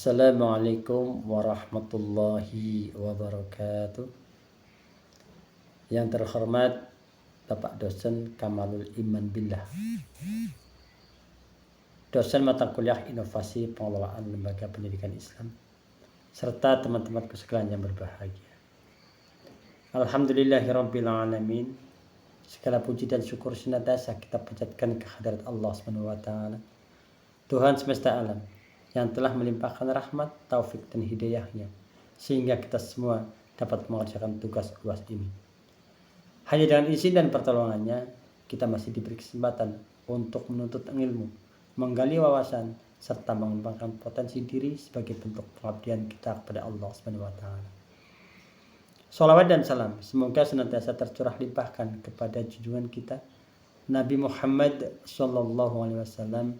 Assalamualaikum warahmatullahi wabarakatuh. Yang terhormat Bapak Dosen Kamalul Iman Billah, dosen mata kuliah Inovasi Pengelolaan Lembaga Pendidikan Islam, serta teman-temanku sekalian yang berbahagia. Alhamdulillahirabbil alamin. Segala puji dan syukur senantiasa kita panjatkan ke hadirat Allah Subhanahu wa taala, Tuhan semesta alam, yang telah melimpahkan rahmat, taufik dan hidayahnya sehingga kita semua dapat mengerjakan tugas luas ini. Hanya dengan izin dan pertolongannya kita masih diberi kesempatan untuk menuntut ilmu, menggali wawasan, serta mengembangkan potensi diri sebagai bentuk pengabdian kita kepada Allah Subhanahu wa taala. Shalawat dan salam semoga senantiasa tercurah limpahkan kepada junjungan kita Nabi Muhammad SAW,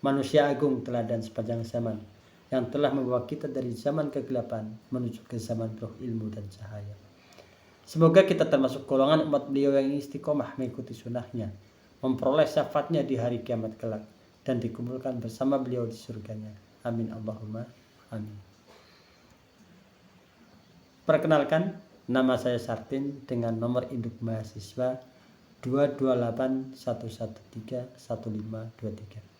manusia agung teladan sepanjang zaman, yang telah membawa kita dari zaman kegelapan menuju ke zaman penuh ilmu dan cahaya. Semoga kita termasuk golongan umat beliau yang istiqomah mengikuti sunnahnya, memperoleh syafaatnya di hari kiamat kelak, dan dikumpulkan bersama beliau di surganya. Amin Allahumma amin. Perkenalkan, nama saya Sartin dengan nomor induk mahasiswa 22811311523.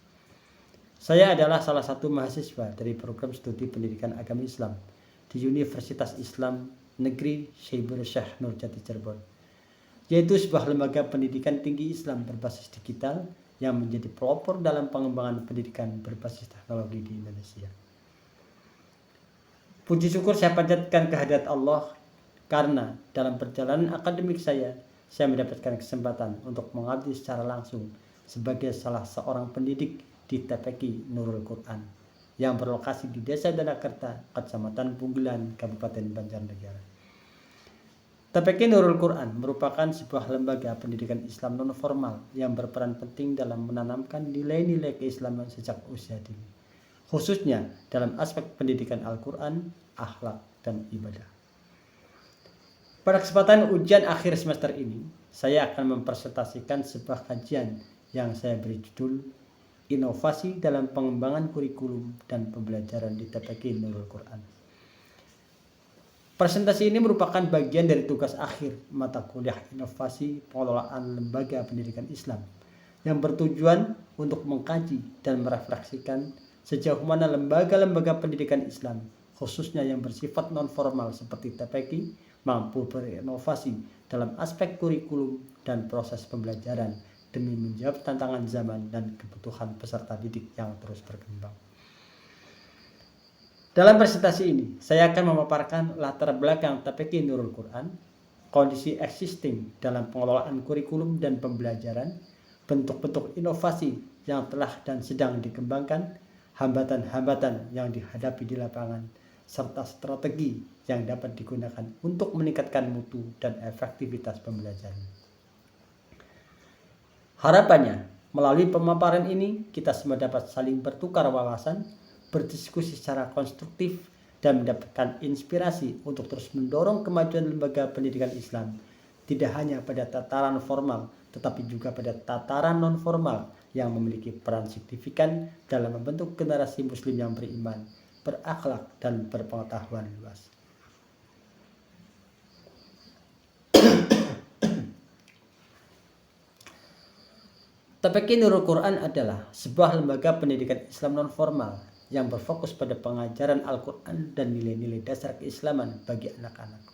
Saya adalah salah satu mahasiswa dari program studi pendidikan agama Islam di Universitas Islam Negeri Syekh Syekh Nurjati Cirebon, yaitu sebuah lembaga pendidikan tinggi Islam berbasis digital yang menjadi pelopor dalam pengembangan pendidikan berbasis teknologi di Indonesia. Puji syukur saya panjatkan kehadirat Allah karena dalam perjalanan akademik saya mendapatkan kesempatan untuk mengabdi secara langsung sebagai salah seorang pendidik di TPQ Nurul Quran yang berlokasi di Desa Danakerta, Kecamatan Punggelan, Kabupaten Banjarnegara. TPQ Nurul Quran merupakan sebuah lembaga pendidikan Islam non-formal yang berperan penting dalam menanamkan nilai-nilai keislaman sejak usia dini, khususnya dalam aspek pendidikan Al-Quran, akhlak, dan ibadah. Pada kesempatan ujian akhir semester ini, saya akan mempresentasikan sebuah kajian yang saya beri judul Inovasi dalam Pengembangan Kurikulum dan Pembelajaran di TPQ Nurul Quran. Presentasi ini merupakan bagian dari tugas akhir mata kuliah Inovasi Pengelolaan Lembaga Pendidikan Islam yang bertujuan untuk mengkaji dan merefleksikan sejauh mana lembaga-lembaga pendidikan Islam, khususnya yang bersifat non-formal seperti TPQ, mampu berinovasi dalam aspek kurikulum dan proses pembelajaran demi menjawab tantangan zaman dan kebutuhan peserta didik yang terus berkembang. Dalam presentasi ini, saya akan memaparkan latar belakang TPQ Nurul Quran, kondisi existing dalam pengelolaan kurikulum dan pembelajaran, bentuk-bentuk inovasi yang telah dan sedang dikembangkan, hambatan-hambatan yang dihadapi di lapangan, serta strategi yang dapat digunakan untuk meningkatkan mutu dan efektivitas pembelajaran. Harapannya, melalui pemaparan ini, kita semua dapat saling bertukar wawasan, berdiskusi secara konstruktif, dan mendapatkan inspirasi untuk terus mendorong kemajuan lembaga pendidikan Islam, tidak hanya pada tataran formal, tetapi juga pada tataran non-formal yang memiliki peran signifikan dalam membentuk generasi muslim yang beriman, berakhlak, dan berpengetahuan luas. TPQ Nurul Quran adalah sebuah lembaga pendidikan Islam non-formal yang berfokus pada pengajaran Al-Quran dan nilai-nilai dasar keislaman bagi anak-anak.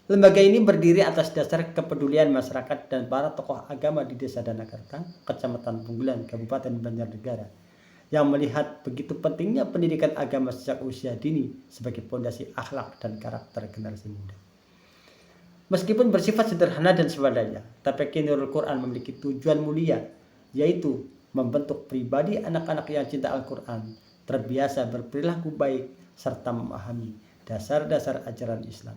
Lembaga ini berdiri atas dasar kepedulian masyarakat dan para tokoh agama di Desa Danakerta, Kecamatan Punggelan, Kabupaten Banjarnegara, yang melihat begitu pentingnya pendidikan agama sejak usia dini sebagai fondasi akhlak dan karakter generasi muda. Meskipun bersifat sederhana dan swadaya, TPQ Nurul Quran memiliki tujuan mulia, yaitu membentuk pribadi anak-anak yang cinta Al-Quran, terbiasa berperilaku baik, serta memahami dasar-dasar ajaran Islam.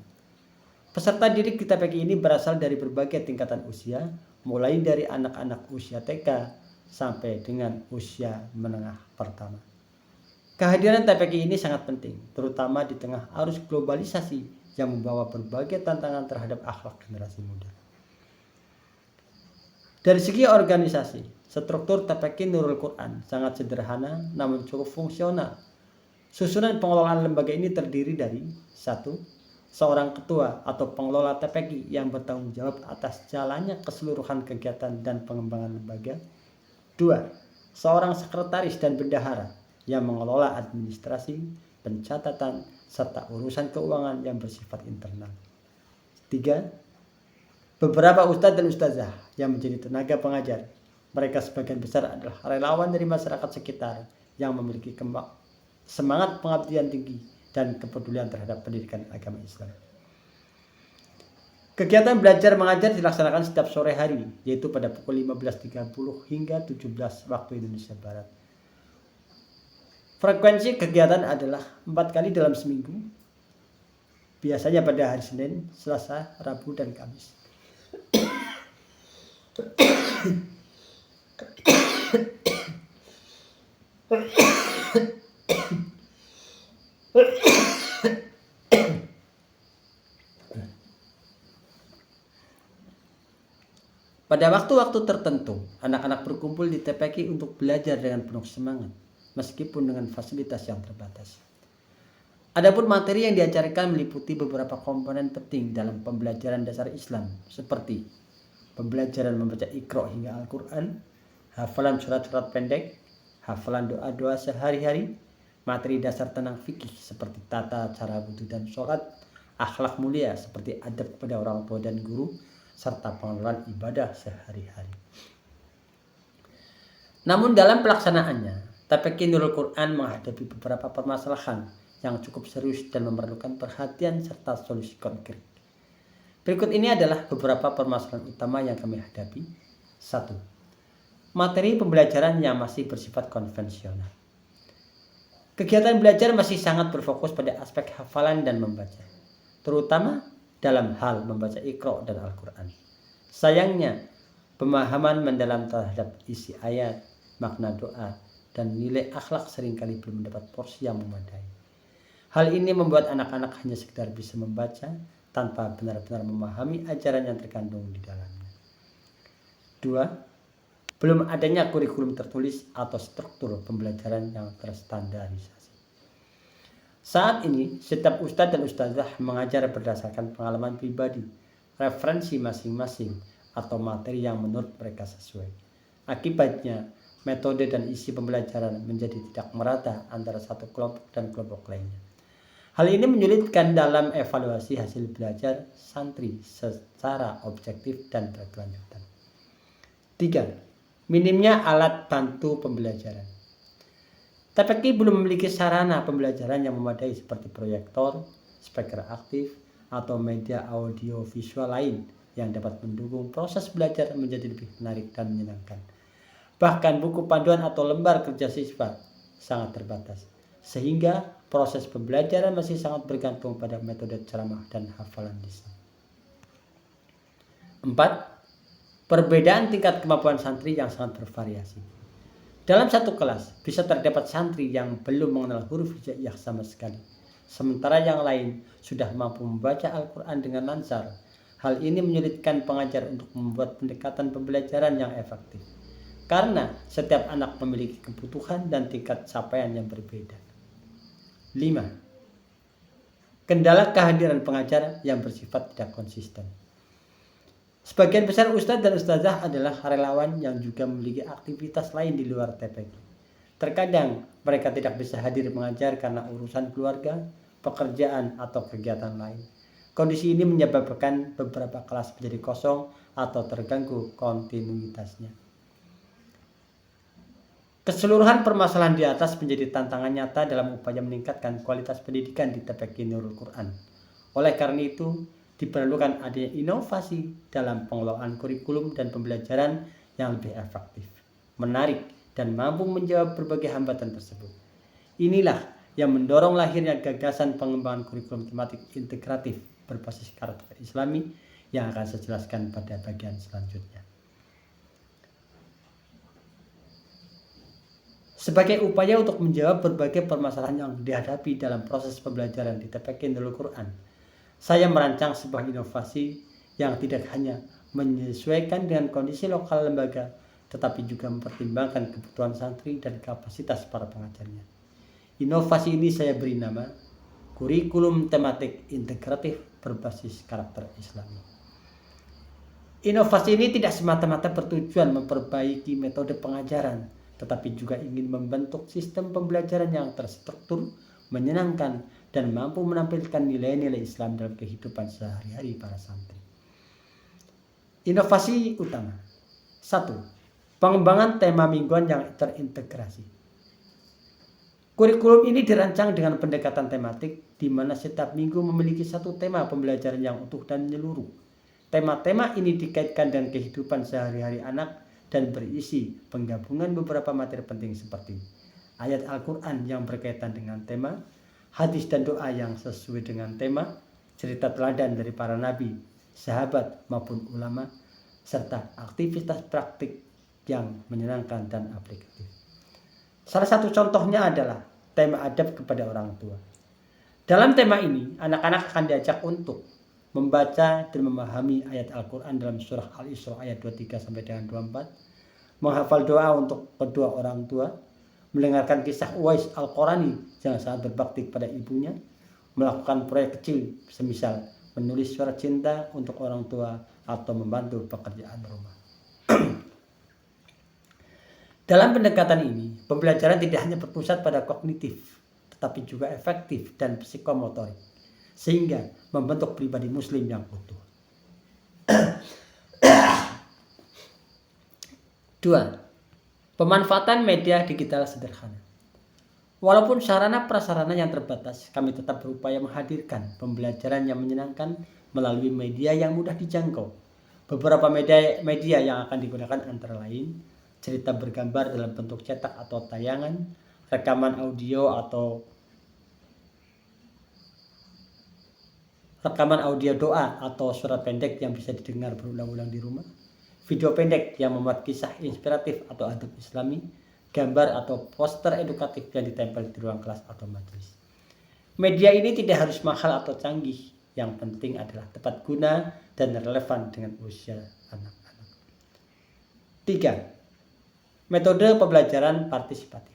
Peserta didik di TPQ ini berasal dari berbagai tingkatan usia, mulai dari anak-anak usia TK sampai dengan usia menengah pertama. Kehadiran TPQ ini sangat penting, terutama di tengah arus globalisasi yang membawa berbagai tantangan terhadap akhlak generasi muda. Dari segi organisasi, struktur TPQ Nurul Quran sangat sederhana namun cukup fungsional. Susunan pengelolaan lembaga ini terdiri dari 1. Seorang ketua atau pengelola TPQ yang bertanggung jawab atas jalannya keseluruhan kegiatan dan pengembangan lembaga. 2. Seorang sekretaris dan bendahara yang mengelola administrasi, pencatatan, serta urusan keuangan yang bersifat internal. 3. Beberapa ustadz dan ustazah yang menjadi tenaga pengajar. Mereka sebagian besar adalah relawan dari masyarakat sekitar yang memiliki semangat pengabdian tinggi dan kepedulian terhadap pendidikan agama Islam. Kegiatan belajar mengajar dilaksanakan setiap sore hari, yaitu pada pukul 15.30 hingga 17 waktu Indonesia Barat. Frekuensi kegiatan adalah 4 kali dalam seminggu, biasanya pada hari Senin, Selasa, Rabu, dan Kamis. Pada waktu-waktu tertentu, anak-anak berkumpul di TPQ untuk belajar dengan penuh semangat, meskipun dengan fasilitas yang terbatas. Adapun materi yang diajarkan meliputi beberapa komponen penting dalam pembelajaran dasar Islam, seperti pembelajaran membaca Iqra hingga Al-Quran, hafalan surat-surat pendek, hafalan doa-doa sehari-hari, materi dasar tentang fikih seperti tata cara wudhu dan sholat, akhlak mulia seperti adab kepada orang tua dan guru, serta pengelolaan ibadah sehari-hari. Namun dalam pelaksanaannya, TPQ Nurul Quran menghadapi beberapa permasalahan yang cukup serius dan memerlukan perhatian serta solusi konkret. Berikut ini adalah beberapa permasalahan utama yang kami hadapi. 1. Materi pembelajaran yang masih bersifat konvensional. Kegiatan belajar masih sangat berfokus pada aspek hafalan dan membaca, terutama dalam hal membaca Iqra dan Al-Quran. Sayangnya, pemahaman mendalam terhadap isi ayat, makna doa, dan nilai akhlak seringkali belum mendapat porsi yang memadai. Hal ini membuat anak-anak hanya sekedar bisa membaca tanpa benar-benar memahami ajaran yang terkandung di dalamnya. 2. Belum adanya kurikulum tertulis atau struktur pembelajaran yang terstandarisasi. Saat ini, setiap ustadz dan ustazah mengajar berdasarkan pengalaman pribadi, referensi masing-masing, atau materi yang menurut mereka sesuai. Akibatnya, metode dan isi pembelajaran menjadi tidak merata antara satu kelompok dan kelompok lainnya. Hal ini menyulitkan dalam evaluasi hasil belajar santri secara objektif dan berkelanjutan. 3. Minimnya alat bantu pembelajaran. TPQ belum memiliki sarana pembelajaran yang memadai seperti proyektor, speaker aktif, atau media audio visual lain yang dapat mendukung proses belajar menjadi lebih menarik dan menyenangkan. Bahkan buku panduan atau lembar kerja siswa sangat terbatas, sehingga proses pembelajaran masih sangat bergantung pada metode ceramah dan hafalan lisan. 4. Perbedaan tingkat kemampuan santri yang sangat bervariasi. Dalam satu kelas, bisa terdapat santri yang belum mengenal huruf hijaiyah sama sekali, sementara yang lain sudah mampu membaca Al-Quran dengan lancar. Hal ini menyulitkan pengajar untuk membuat pendekatan pembelajaran yang efektif, karena setiap anak memiliki kebutuhan dan tingkat capaian yang berbeda. 5. Kendala kehadiran pengajar yang bersifat tidak konsisten. Sebagian besar ustadz dan ustazah adalah relawan yang juga memiliki aktivitas lain di luar TPQ. Terkadang mereka tidak bisa hadir mengajar karena urusan keluarga, pekerjaan, atau kegiatan lain. Kondisi ini menyebabkan beberapa kelas menjadi kosong atau terganggu kontinuitasnya. Keseluruhan permasalahan di atas menjadi tantangan nyata dalam upaya meningkatkan kualitas pendidikan di TPQ Nurul Quran. Oleh karena itu, diperlukan adanya inovasi dalam pengelolaan kurikulum dan pembelajaran yang lebih efektif, menarik, dan mampu menjawab berbagai hambatan tersebut. Inilah yang mendorong lahirnya gagasan pengembangan kurikulum tematik integratif berbasis karakter Islami yang akan saya jelaskan pada bagian selanjutnya. Sebagai upaya untuk menjawab berbagai permasalahan yang dihadapi dalam proses pembelajaran di TPQ Nurul Quran, saya merancang sebuah inovasi yang tidak hanya menyesuaikan dengan kondisi lokal lembaga, tetapi juga mempertimbangkan kebutuhan santri dan kapasitas para pengajarnya. Inovasi ini saya beri nama kurikulum tematik integratif berbasis karakter Islami. Inovasi ini tidak semata-mata bertujuan memperbaiki metode pengajaran, tetapi juga ingin membentuk sistem pembelajaran yang terstruktur, menyenangkan, dan mampu menampilkan nilai-nilai Islam dalam kehidupan sehari-hari para santri. Inovasi utama 1. Pengembangan tema mingguan yang terintegrasi. Kurikulum ini dirancang dengan pendekatan tematik, di mana setiap minggu memiliki satu tema pembelajaran yang utuh dan menyeluruh. Tema-tema ini dikaitkan dengan kehidupan sehari-hari anak dan berisi penggabungan beberapa materi penting seperti ayat Al-Quran yang berkaitan dengan tema, hadis dan doa yang sesuai dengan tema, cerita teladan dari para nabi, sahabat maupun ulama, serta aktivitas praktik yang menyenangkan dan aplikatif. Salah satu contohnya adalah tema adab kepada orang tua. Dalam tema ini, anak-anak akan diajak untuk membaca dan memahami ayat Al-Quran dalam surah Al-Isra ayat 23 sampai dengan 24, menghafal doa untuk kedua orang tua, mendengarkan kisah Uwais Al-Qurani yang sangat berbakti kepada ibunya, melakukan proyek kecil semisal menulis surat cinta untuk orang tua atau membantu pekerjaan rumah. Dalam pendekatan ini, pembelajaran tidak hanya berpusat pada kognitif, tetapi juga efektif dan psikomotorik, sehingga membentuk pribadi muslim yang utuh. 2. Pemanfaatan media digital sederhana. Walaupun sarana prasarana yang terbatas, kami tetap berupaya menghadirkan pembelajaran yang menyenangkan melalui media yang mudah dijangkau. Beberapa media yang akan digunakan antara lain cerita bergambar dalam bentuk cetak atau tayangan, rekaman audio doa atau surat pendek yang bisa didengar berulang-ulang di rumah, video pendek yang memuat kisah inspiratif atau adab Islami, gambar atau poster edukatif yang ditempel di ruang kelas atau majelis. Media ini tidak harus mahal atau canggih, yang penting adalah tepat guna dan relevan dengan usia anak-anak. 3. Metode pembelajaran partisipatif.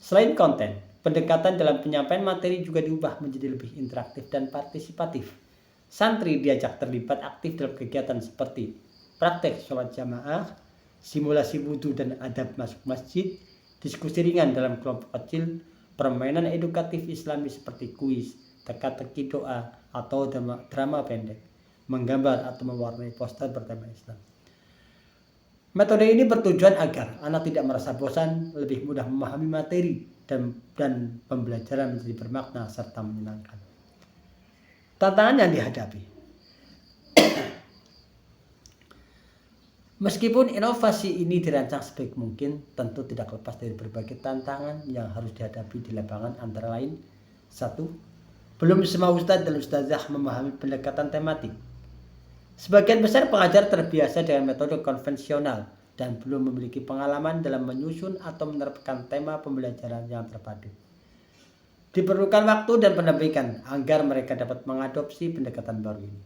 Selain konten, pendekatan dalam penyampaian materi juga diubah menjadi lebih interaktif dan partisipatif. Santri diajak terlibat aktif dalam kegiatan seperti praktek sholat jamaah, simulasi wudhu dan adab masuk masjid, diskusi ringan dalam kelompok kecil, permainan edukatif Islami seperti kuis, teka-teki doa, atau drama pendek, menggambar atau mewarnai poster bertema Islam. Metode ini bertujuan agar anak tidak merasa bosan, lebih mudah memahami materi, dan pembelajaran menjadi bermakna serta menyenangkan. Tantangan yang dihadapi. Meskipun inovasi ini dirancang sebaik mungkin, tentu tidak lepas dari berbagai tantangan yang harus dihadapi di lapangan, antara lain 1. Belum semua ustadz dan ustazah memahami pendekatan tematik. Sebagian besar pengajar terbiasa dengan metode konvensional dan belum memiliki pengalaman dalam menyusun atau menerapkan tema pembelajaran yang terpadu. Diperlukan waktu dan pendampingan agar mereka dapat mengadopsi pendekatan baru ini.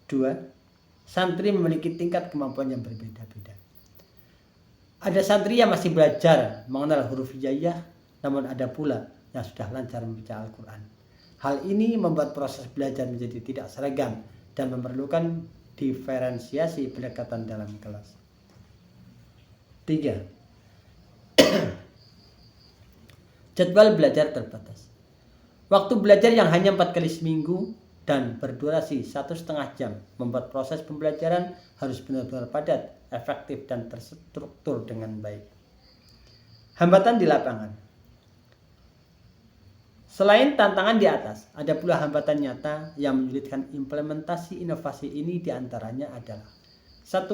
2. Santri memiliki tingkat kemampuan yang berbeda-beda. Ada santri yang masih belajar mengenal huruf hijaiyah, namun ada pula yang sudah lancar membaca Al-Quran. Hal ini membuat proses belajar menjadi tidak seragam dan memerlukan diferensiasi pendekatan dalam kelas. 3. Jadwal belajar terbatas. Waktu belajar yang hanya 4 kali seminggu dan berdurasi 1,5 jam membuat proses pembelajaran harus benar-benar padat, efektif, dan terstruktur dengan baik. Hambatan di lapangan. Selain tantangan di atas, ada pula hambatan nyata yang menyulitkan implementasi inovasi ini, diantaranya adalah 1.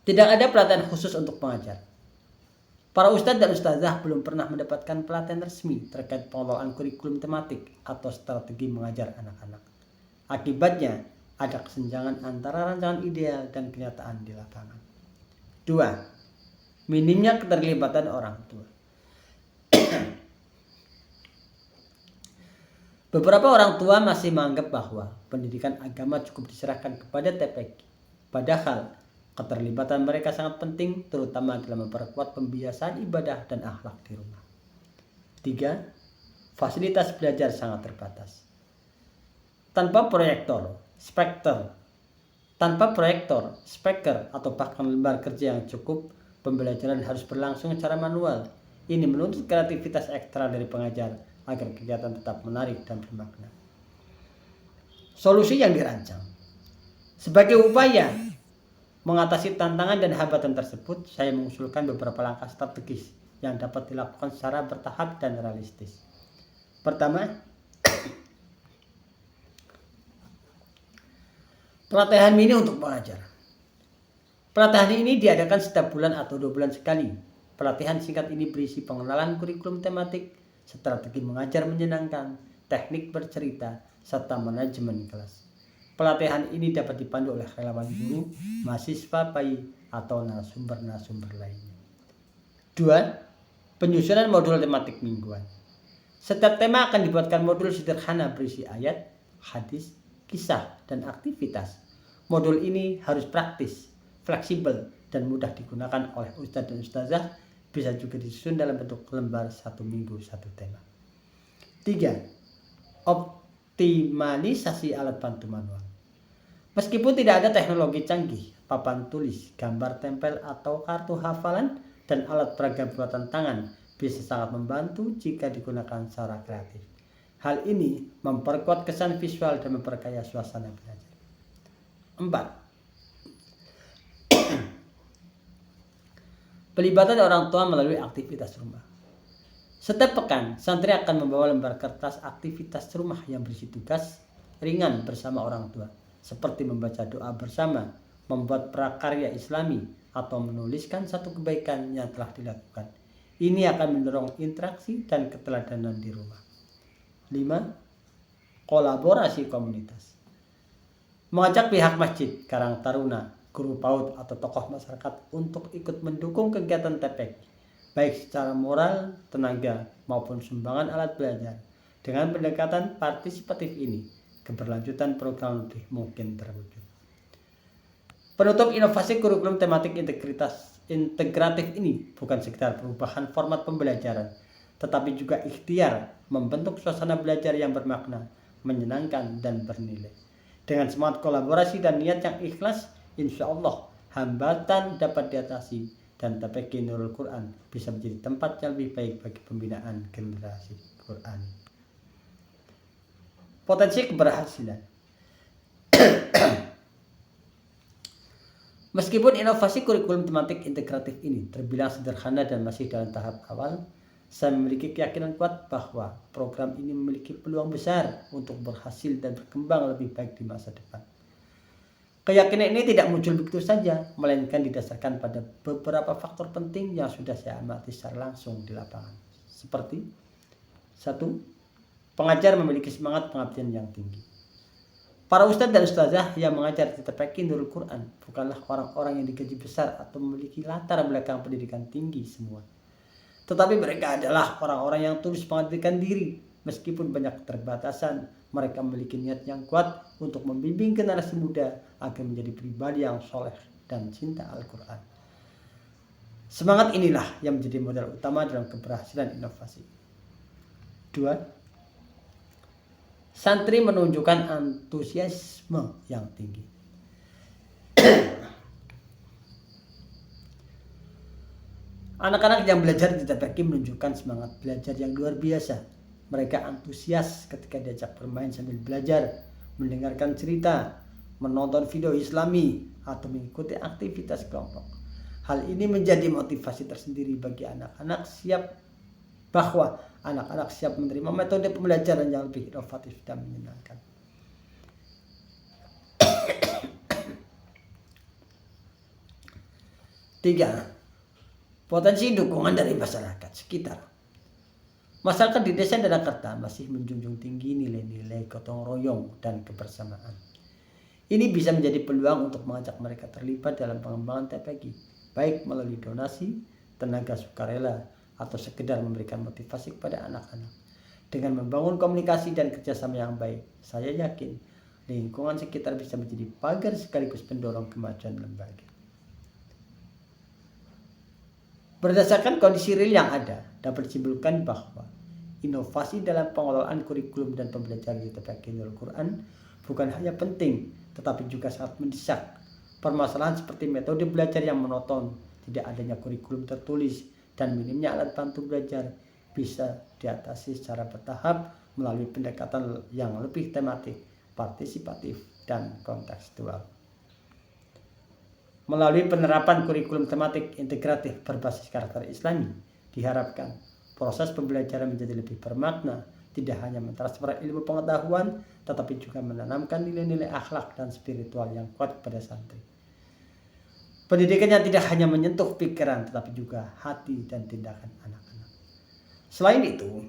Tidak ada pelatihan khusus untuk pengajar. Para ustadz dan ustazah belum pernah mendapatkan pelatihan resmi terkait pengelolaan kurikulum tematik atau strategi mengajar anak-anak. Akibatnya, ada kesenjangan antara rancangan ideal dan kenyataan di lapangan. 2. Minimnya keterlibatan orang tua. Beberapa orang tua masih menganggap bahwa pendidikan agama cukup diserahkan kepada TPQ. Padahal Keterlibatan mereka sangat penting, terutama dalam memperkuat pembiasaan ibadah dan akhlak di rumah. 3. Fasilitas belajar sangat terbatas. Tanpa proyektor, speaker, atau bahkan lembar kerja yang cukup, pembelajaran harus berlangsung secara manual. Ini menuntut kreativitas ekstra dari pengajar agar kegiatan tetap menarik dan bermakna. Solusi yang dirancang. Sebagai upaya mengatasi tantangan dan hambatan tersebut, saya mengusulkan beberapa langkah strategis yang dapat dilakukan secara bertahap dan realistis. Pertama, pelatihan mini untuk pengajar. Pelatihan ini diadakan setiap bulan atau 2 bulan sekali. Pelatihan singkat ini berisi pengenalan kurikulum tematik, strategi mengajar menyenangkan, teknik bercerita, serta manajemen kelas. Pelatihan ini dapat dipandu oleh relawan guru, mahasiswa PAI, atau narasumber-narasumber lainnya. 2. Penyusunan modul tematik mingguan. Setiap tema akan dibuatkan modul sederhana berisi ayat, hadis, kisah, dan aktivitas. Modul ini harus praktis, fleksibel, dan mudah digunakan oleh ustadz dan ustazah. Bisa juga disusun dalam bentuk lembar 1 minggu 1 tema. 3. Optimalisasi alat bantu manual. Meskipun tidak ada teknologi canggih, papan tulis, gambar tempel, atau kartu hafalan, dan alat peraga buatan tangan bisa sangat membantu jika digunakan secara kreatif. Hal ini memperkuat kesan visual dan memperkaya suasana belajar. 4. Pelibatan orang tua melalui aktivitas rumah. Setiap pekan, santri akan membawa lembar kertas aktivitas rumah yang berisi tugas ringan bersama orang tua, seperti membaca doa bersama, membuat prakarya Islami, atau menuliskan satu kebaikan yang telah dilakukan. Ini akan mendorong interaksi dan keteladanan di rumah. 5. Kolaborasi komunitas. Mengajak pihak masjid, Karang Taruna, guru PAUD, atau tokoh masyarakat untuk ikut mendukung kegiatan TPQ, baik secara moral, tenaga, maupun sumbangan alat belajar. Dengan pendekatan partisipatif ini, keberlanjutan program lebih mungkin terwujud. Penutup, inovasi kurikulum tematik integratif ini bukan sekedar perubahan format pembelajaran, tetapi juga ikhtiar membentuk suasana belajar yang bermakna, menyenangkan, dan bernilai. Dengan semangat kolaborasi dan niat yang ikhlas, insya Allah hambatan dapat diatasi dan TPQ Nurul Quran bisa menjadi tempat yang lebih baik bagi pembinaan generasi Quran. Potensi keberhasilan. Meskipun inovasi kurikulum tematik integratif ini terbilang sederhana dan masih dalam tahap awal, saya memiliki keyakinan kuat bahwa program ini memiliki peluang besar untuk berhasil dan berkembang lebih baik di masa depan. Keyakinan ini tidak muncul begitu saja, melainkan didasarkan pada beberapa faktor penting yang sudah saya amati secara langsung di lapangan. Seperti 1. Pengajar memiliki semangat pengabdian yang tinggi. Para ustadz dan ustazah yang mengajar di TPQ Nurul Quran bukanlah orang-orang yang digaji besar atau memiliki latar belakang pendidikan tinggi semua. Tetapi mereka adalah orang-orang yang tulus mengabdikan diri. Meskipun banyak keterbatasan, mereka memiliki niat yang kuat untuk membimbing generasi muda agar menjadi pribadi yang soleh dan cinta Al-Quran. Semangat inilah yang menjadi modal utama dalam keberhasilan inovasi. 2. Santri menunjukkan antusiasme yang tinggi. Anak-anak yang belajar di TPQ menunjukkan semangat belajar yang luar biasa. Mereka antusias ketika diajak bermain sambil belajar, mendengarkan cerita, menonton video Islami, atau mengikuti aktivitas kelompok. Hal ini menjadi motivasi tersendiri bagi anak-anak siap menerima metode pembelajaran yang lebih inovatif dan menyenangkan. 3. Potensi dukungan dari masyarakat sekitar. Masyarakat di desa Danakerta masih menjunjung tinggi nilai-nilai gotong royong dan kebersamaan. Ini bisa menjadi peluang untuk mengajak mereka terlibat dalam pengembangan TPQ, baik melalui donasi, tenaga sukarela, atau sekedar memberikan motivasi kepada anak-anak. Dengan membangun komunikasi dan kerjasama yang baik, saya yakin lingkungan sekitar bisa menjadi pagar sekaligus pendorong kemajuan lembaga. Berdasarkan kondisi real yang ada, dapat disimpulkan bahwa inovasi dalam pengelolaan kurikulum dan pembelajaran di TPQ Nurul Quran bukan hanya penting, tetapi juga sangat mendesak. Permasalahan seperti metode belajar yang monoton, tidak adanya kurikulum tertulis, dan minimnya alat bantu belajar bisa diatasi secara bertahap melalui pendekatan yang lebih tematik, partisipatif, dan kontekstual. Melalui penerapan kurikulum tematik integratif berbasis karakter Islami, diharapkan proses pembelajaran menjadi lebih bermakna, tidak hanya mentransfer ilmu pengetahuan, tetapi juga menanamkan nilai-nilai akhlak dan spiritual yang kuat pada santri. Pendidikan yang tidak hanya menyentuh pikiran, tetapi juga hati dan tindakan anak-anak. Selain itu,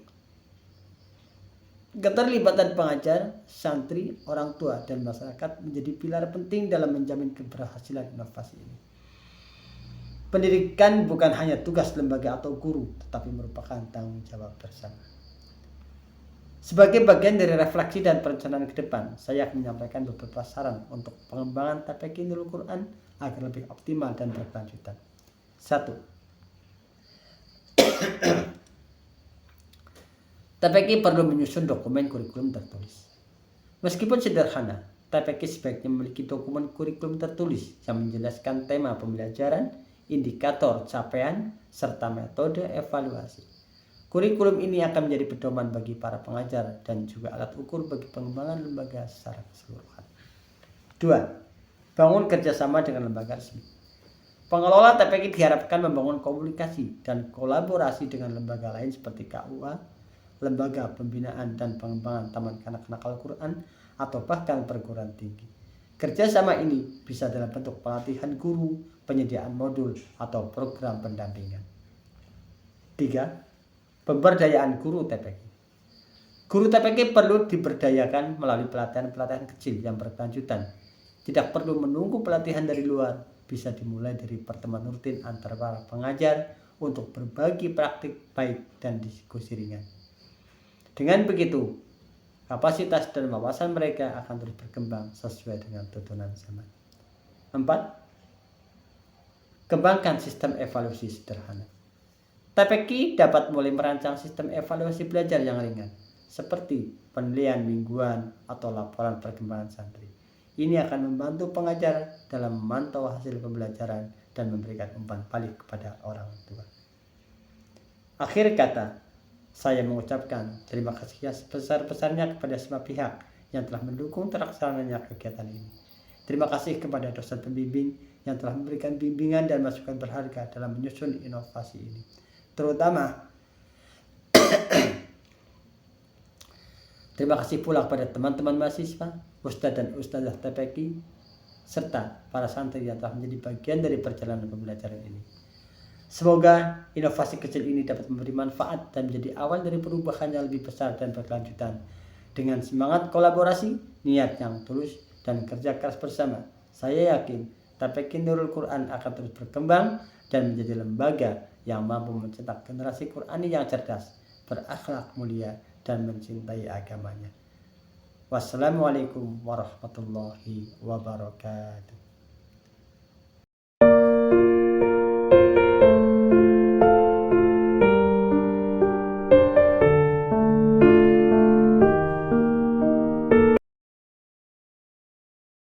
keterlibatan pengajar, santri, orang tua, dan masyarakat menjadi pilar penting dalam menjamin keberhasilan inovasi ini. Pendidikan bukan hanya tugas lembaga atau guru, tetapi merupakan tanggung jawab bersama. Sebagai bagian dari refleksi dan perencanaan ke depan, saya akan menyampaikan beberapa saran untuk pengembangan TPQ Nurul Quran agar lebih optimal dan berkelanjutan. 1. TPQ perlu menyusun dokumen kurikulum tertulis. Meskipun sederhana, TPQ sebaiknya memiliki dokumen kurikulum tertulis yang menjelaskan tema pembelajaran, indikator capaian, serta metode evaluasi. Kurikulum ini akan menjadi pedoman bagi para pengajar dan juga alat ukur bagi pengembangan lembaga secara keseluruhan. 2. Bangun kerjasama dengan lembaga resmi. Pengelola TPQ diharapkan membangun komunikasi dan kolaborasi dengan lembaga lain seperti KUA, lembaga pembinaan dan pengembangan taman kanak-kanak Al-Quran, atau bahkan perguruan tinggi. Kerjasama ini bisa dalam bentuk pelatihan guru, penyediaan modul, atau program pendampingan. 3. Pemberdayaan guru TPQ. Guru TPQ perlu diberdayakan melalui pelatihan-pelatihan kecil yang berkelanjutan. Tidak perlu menunggu pelatihan dari luar, bisa dimulai dari pertemuan rutin antar para pengajar untuk berbagi praktik baik dan diskusi ringan. Dengan begitu, kapasitas dan wawasan mereka akan terus berkembang sesuai dengan tuntunan zaman. 4. Kembangkan sistem evaluasi sederhana. TPQ dapat mulai merancang sistem evaluasi belajar yang ringan, seperti penilaian mingguan atau laporan perkembangan santri. Ini akan membantu pengajar dalam memantau hasil pembelajaran dan memberikan umpan balik kepada orang tua. Akhir kata, saya mengucapkan terima kasih sebesar-besarnya kepada semua pihak yang telah mendukung terlaksananya kegiatan ini. Terima kasih kepada dosen pembimbing yang telah memberikan bimbingan dan masukan berharga dalam menyusun inovasi ini. Terutama, terima kasih pula kepada teman-teman mahasiswa, ustadz dan ustadzah TPQ, serta para santri yang telah menjadi bagian dari perjalanan pembelajaran ini. Semoga inovasi kecil ini dapat memberi manfaat dan menjadi awal dari perubahan yang lebih besar dan berkelanjutan. Dengan semangat kolaborasi, niat yang tulus, dan kerja keras bersama, saya yakin TPQ Nurul Quran akan terus berkembang dan menjadi lembaga yang mampu mencetak generasi Qurani yang cerdas, berakhlak mulia, dan mencintai agamanya. Wassalamualaikum warahmatullahi wabarakatuh.